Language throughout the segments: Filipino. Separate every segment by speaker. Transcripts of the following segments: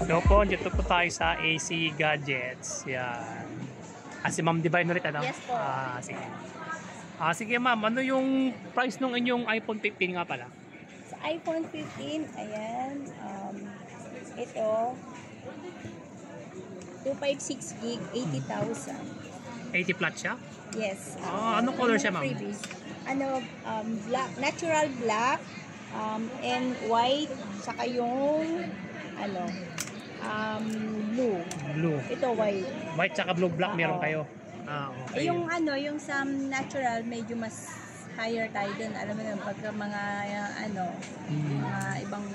Speaker 1: So po, dito po tayo sa AC Gadgets. Yan. Si Ma'am Divine ulit, ano?
Speaker 2: Yes po.
Speaker 1: Sige. Sige ma'am, ano yung price nung inyong iPhone 15 nga pala?
Speaker 2: Sa iPhone 15, ayan, ito, 256 gig, 80,000.
Speaker 1: 80 flat siya?
Speaker 2: Yes.
Speaker 1: Anong color siya, ma'am?
Speaker 2: Freebies. Black, natural black, and white, saka yung, blue.
Speaker 1: Blue.
Speaker 2: Ito, white.
Speaker 1: White tsaka blue black meron
Speaker 2: Oo.
Speaker 1: kayo? Okay.
Speaker 2: Yung sa natural, medyo mas higher tayo din. Alam mo naman, pagka mga, mga ibang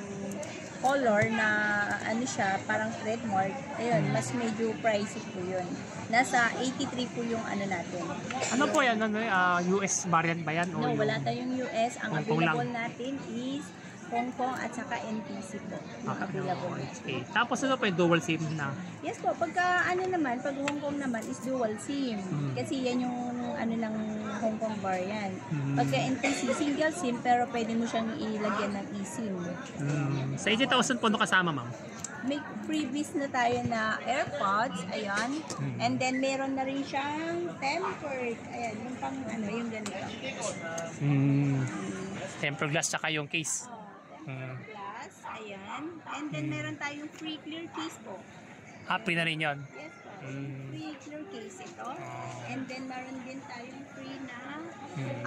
Speaker 2: color na siya, parang trademark, ayun, mas medyo pricey po yun. Nasa 83 po yung natin.
Speaker 1: Ano po yan? US variant ba yan?
Speaker 2: No, wala tayong US. Ang
Speaker 1: Hong Kong
Speaker 2: available
Speaker 1: lang?
Speaker 2: natin is Hong Kong at saka NTC po. Yung available.
Speaker 1: Okay. Tapos ano po yung dual SIM na?
Speaker 2: Yes po, pagka naman, pag Hong Kong naman is dual SIM. Kasi yan yung lang Hong Kong variant. Pagka NTC, single SIM pero pwede mo siyang ilagyan ng eSIM.
Speaker 1: Sa 80,000 po ano kasama, ma'am?
Speaker 2: May freebies na tayo na AirPods, ayan. And then meron na rin siyang tempered, ayan, yung pang yung ganito.
Speaker 1: Tempered glass tsaka yung case.
Speaker 2: Tempered glass, ayan. And then meron tayong free clear case po.
Speaker 1: Happy na rin yun.
Speaker 2: Yes po. Free clear case ito. And then meron din tayong free na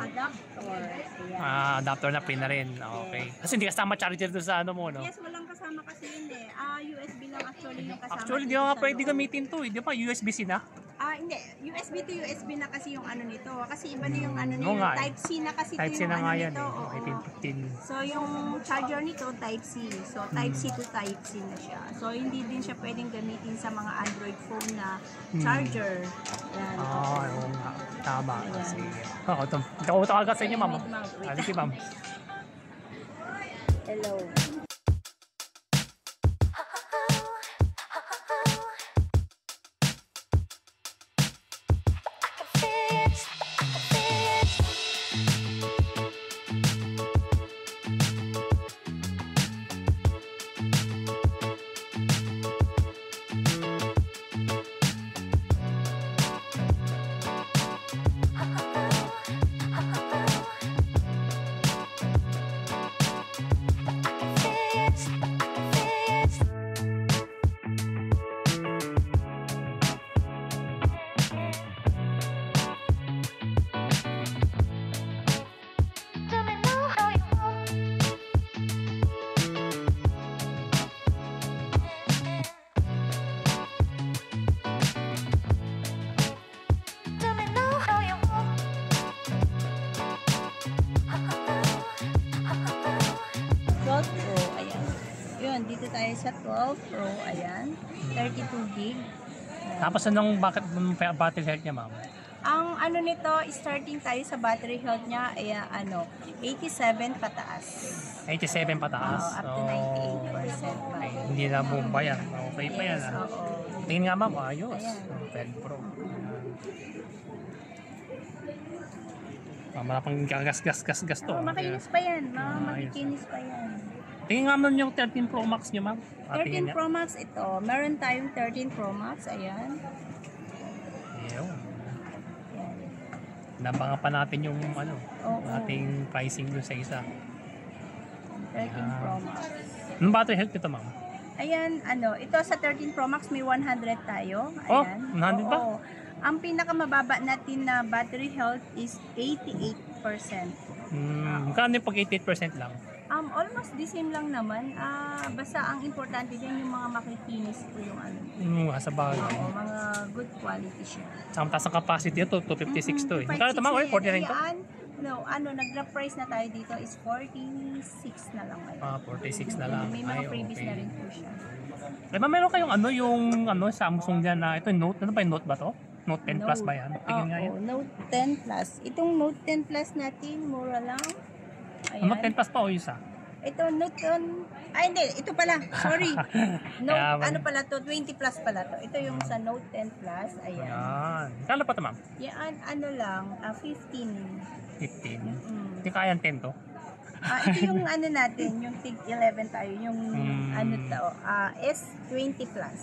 Speaker 2: adapter. Ayan.
Speaker 1: Adapter na free na rin. Okay. Kasi hindi kasama charger doon sa mo, no?
Speaker 2: Yes, walang kasama kasi yun eh. USB lang actually yung kasama.
Speaker 1: Actually, di
Speaker 2: dito
Speaker 1: nga
Speaker 2: sa
Speaker 1: pwede
Speaker 2: loob.
Speaker 1: gamitin to. Di ba USB-C na?
Speaker 2: Hindi. USB to USB na kasi yung nito. Kasi iba na yung
Speaker 1: Oo nga,
Speaker 2: Type-C na kasi ito
Speaker 1: Type-C
Speaker 2: yung
Speaker 1: na nga yan
Speaker 2: nito.
Speaker 1: eh.
Speaker 2: Oo.
Speaker 1: iPhone 15.
Speaker 2: So, yung charger nito, Type-C. So, Type-C to Type-C na siya. So, hindi din siya pwedeng gamitin sa mga Android phone na charger. Yan.
Speaker 1: Oo nga. Tama.
Speaker 2: Ayan.
Speaker 1: Sige. Ito ka agad sa inyo, ma'am.
Speaker 2: Wait.
Speaker 1: Sige, ma'am.
Speaker 2: Hello. Dito tayo sa 12 Pro, ayan. 32 gig.
Speaker 1: Tapos anong battery health niya, ma'am?
Speaker 2: Ang nito, starting tayo sa battery health niya, ay 87 pataas.
Speaker 1: 87 pataas.
Speaker 2: Up to 98% pa.
Speaker 1: Hindi na bomba yan. Okay pa yan.
Speaker 2: Yes, oo.
Speaker 1: Tingin nga, ma'am. Ayos.
Speaker 2: Ayan.
Speaker 1: 12 Pro. Wala pang gas to.
Speaker 2: Makinis pa yan. Makikinis pa yan.
Speaker 1: Tingin nga, ma'am, yung 13 Pro Max niyo, ma'am.
Speaker 2: 13 Pro Max ito. Meron tayong 13 Pro Max. Ayan.
Speaker 1: Ayun.
Speaker 2: Ayan.
Speaker 1: Nabangan pa natin yung
Speaker 2: Oo.
Speaker 1: ating pricing dun sa isa.
Speaker 2: 13 Pro Max.
Speaker 1: Anong battery health nito, ma'am?
Speaker 2: Ayan, ito sa 13 Pro Max may 100 tayo.
Speaker 1: Oh,
Speaker 2: Ayan.
Speaker 1: 100 ba?
Speaker 2: Oo. Ang pinakamababa natin na battery health is 88%.
Speaker 1: Magkano yung pag 88% lang?
Speaker 2: Almost the same lang naman. Basta ang importante dyan yung mga makikinis po yung
Speaker 1: Sa bagay.
Speaker 2: Oo, mga good quality siya.
Speaker 1: Ang taas ng capacity ito, 256 to eh. Magkano ito, ma'am? 49 to?
Speaker 2: Nag-drop price na tayo dito is 46 na lang ngayon.
Speaker 1: 46 na lang.
Speaker 2: May mga freebies na rin po siya.
Speaker 1: Ma'am, meron kayong yung Samsung dyan na, ito yung Note, ano ba yung Note ba to? Note 10 Plus ba yan? Tingin nga yan.
Speaker 2: Note 10 Plus. Itong Note 10 Plus natin, mura lang. Ayan.
Speaker 1: Note 10 Plus pa o isa?
Speaker 2: Ito, Note 10. Ay, hindi. Ito pala. Sorry. Note, pala to? 20 Plus pala to. Ito yung sa Note 10 Plus. Ayan.
Speaker 1: Ayan. Kala pa ito, ma'am?
Speaker 2: Yan, 15.
Speaker 1: 15. Hindi kaya 10 to?
Speaker 2: Ito yung ano natin, yung Tig 11 tayo, yung ano to, S20 Plus.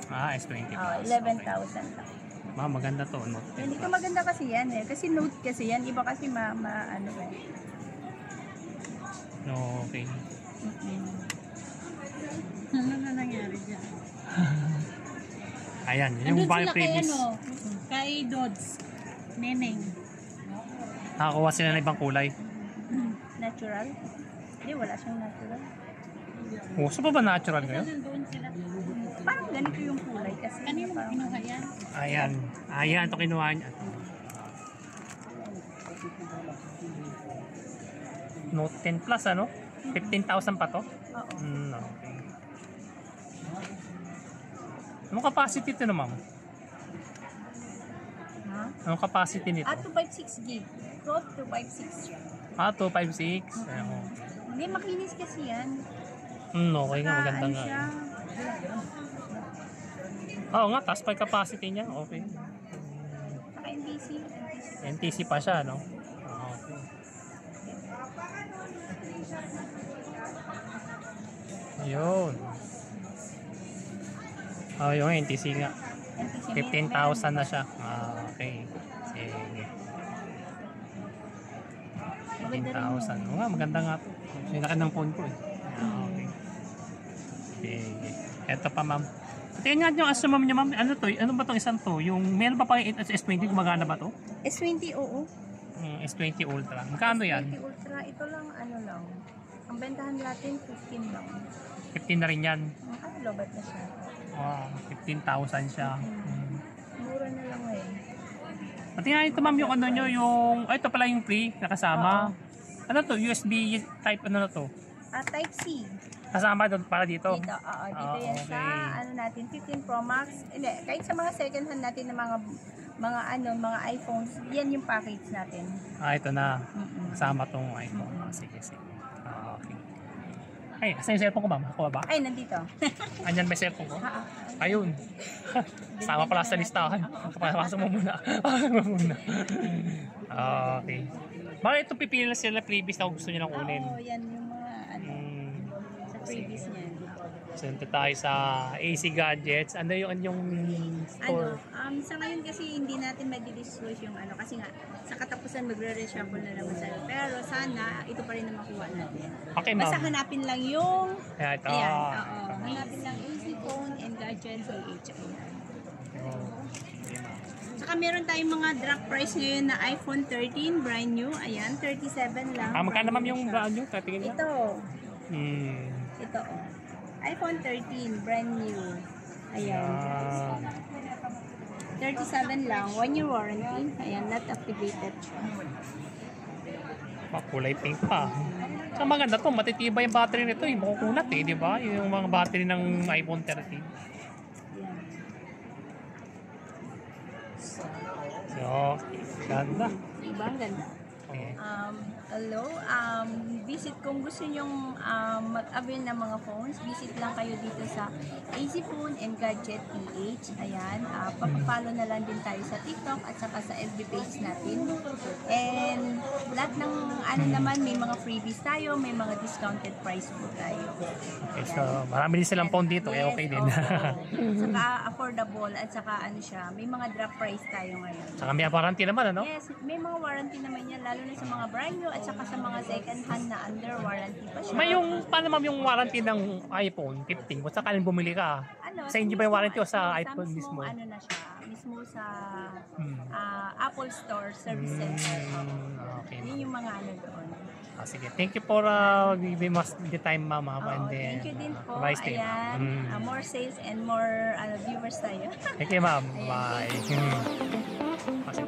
Speaker 1: S20 Plus.
Speaker 2: 11,000 lang.
Speaker 1: Ma'am, maganda to. Note 10
Speaker 2: Hindi ko
Speaker 1: Plus.
Speaker 2: maganda kasi yan eh. Kasi Note kasi yan. Iba kasi ano eh.
Speaker 1: Okay.
Speaker 2: Ano na nangyari dyan?
Speaker 1: Ayan, yun yung buy previous.
Speaker 2: Kay Dodds. Neneng.
Speaker 1: Nakakuha sila ng ibang kulay.
Speaker 2: Natural? Hindi, wala siyang natural.
Speaker 1: Gusto pa ba natural kayo?
Speaker 2: Doon sila. Parang ganito yung kulay kasi. Kanino mo kinuha yan?
Speaker 1: Ayan. Ayan, ito kinuha niya. Note 10 Plus, ano? 15,000 pa to?
Speaker 2: Oo.
Speaker 1: Okay. Anong capacity ito na, ma'am?
Speaker 2: Ha?
Speaker 1: Anong capacity nito?
Speaker 2: 256 gig. 12,256 siya.
Speaker 1: 256. Ayan, okay.
Speaker 2: Hindi, makinis kasi yan.
Speaker 1: Okay nga,
Speaker 2: Saka,
Speaker 1: maganda
Speaker 2: ano
Speaker 1: nga.
Speaker 2: siya?
Speaker 1: Oo nga, taas pa yung capacity niya. Okay.
Speaker 2: Saka NTC.
Speaker 1: NTC pa siya, no? Okay. Yun. Yung NTC nga.
Speaker 2: NTC
Speaker 1: 15,000 na siya. Okay. Sige.
Speaker 2: Maganda rin
Speaker 1: 15,000. Oo nga, maganda nga to. Yung laki ng phone ko eh. Okay. Sige. Eto pa, ma'am. Tingnan nga yung asa ma'am niya, ma'am. Ano to? Ano ba tong isang to? Yung meron pa pang S20, gumagana ba to?
Speaker 2: S20, oo.
Speaker 1: S20 Ultra. Magkano yan?
Speaker 2: S20 Ultra, ito lang, ano lang. Ang bentahan natin, 15 lang.
Speaker 1: 15 na rin yan.
Speaker 2: Lobat na siya.
Speaker 1: Wow, 15,000 siya.
Speaker 2: Mura na lang eh.
Speaker 1: Pati nga ito ma'am yung ano nyo, yung... Ay, ito pala yung free nakasama. Ano to? USB type ano na to?
Speaker 2: Type C.
Speaker 1: Kasama doon para dito?
Speaker 2: Dito, dito yan sa, ano natin, 15 Pro Max. Hindi, kahit sa mga second hand natin na mga iPhones, yan yung package natin.
Speaker 1: Ito na. Kasama tong iPhone. Sige. Okay. Ay, asan yung cellphone ko ma'am? Ako ba?
Speaker 2: Ay, nandito.
Speaker 1: Andyan ba yung cellphone ko? Ayun. Sama pala sa listahan. Pasok mo muna. Okay. Bakit ito pipili na sila previous na gusto nyo lang kunin?
Speaker 2: Oo, yan yung mga sa previous niyan.
Speaker 1: So, nito tayo sa AC Gadgets. Ano yung store?
Speaker 2: Sa ngayon kasi hindi natin ma-disclose yung kasi nga sa katapusan magre-reshuffle na naman sa. Pero sana ito pa rin na makuha natin.
Speaker 1: Okay, ma'am.
Speaker 2: Basta hanapin lang yung
Speaker 1: Ayan, ito.
Speaker 2: ayan, hanapin lang AC Phone and Gadgets PH. Ayan. Saka meron tayong mga drop price ngayon na iPhone 13 brand new. Ayan, 37 lang.
Speaker 1: Magkano ma'am yung brand new? Tatingin niyo?
Speaker 2: Ito.
Speaker 1: Ito.
Speaker 2: iPhone 13 brand new. Ayan. 37 lang, 1 year warranty. Ayan, not activated siya.
Speaker 1: Kulay pink pa. So maganda to, matitibay yung battery nito, makukunat eh, di ba? Yung mga battery ng iPhone 13.
Speaker 2: Ayan.
Speaker 1: So, ganda.
Speaker 2: Diba? Ang ganda.
Speaker 1: Okay.
Speaker 2: Hello, visit kung gusto nyong mag-avail ng mga phones, visit lang kayo dito sa AC Phone and Gadget PH. Ayan, papapollow na lang din tayo sa TikTok at saka sa FB page natin. And lahat ng naman, may mga freebies tayo, may mga discounted price po tayo.
Speaker 1: Okay, so marami din silang phone dito, kaya okay din.
Speaker 2: Saka affordable at saka siya, may mga drop price tayo ngayon.
Speaker 1: Saka may warranty naman, ano?
Speaker 2: Yes, may mga warranty naman yan, lalo na sa mga brand new at saka sa mga second hand na under warranty pa siya.
Speaker 1: May paano ma'am yung warranty ng iPhone 15? Kung sakaling bumili ka, sa inyo ba yung warranty o sa iPhone mismo?
Speaker 2: Na siya, mismo sa Apple Store Service Center.
Speaker 1: Okay.
Speaker 2: Yun yung mga doon.
Speaker 1: Sige, thank you for giving us the time, ma'am. And then,
Speaker 2: thank you din po.
Speaker 1: bye, stay.
Speaker 2: Ayan, more sales and more viewers tayo.
Speaker 1: Thank you, ma'am. Bye. Kasi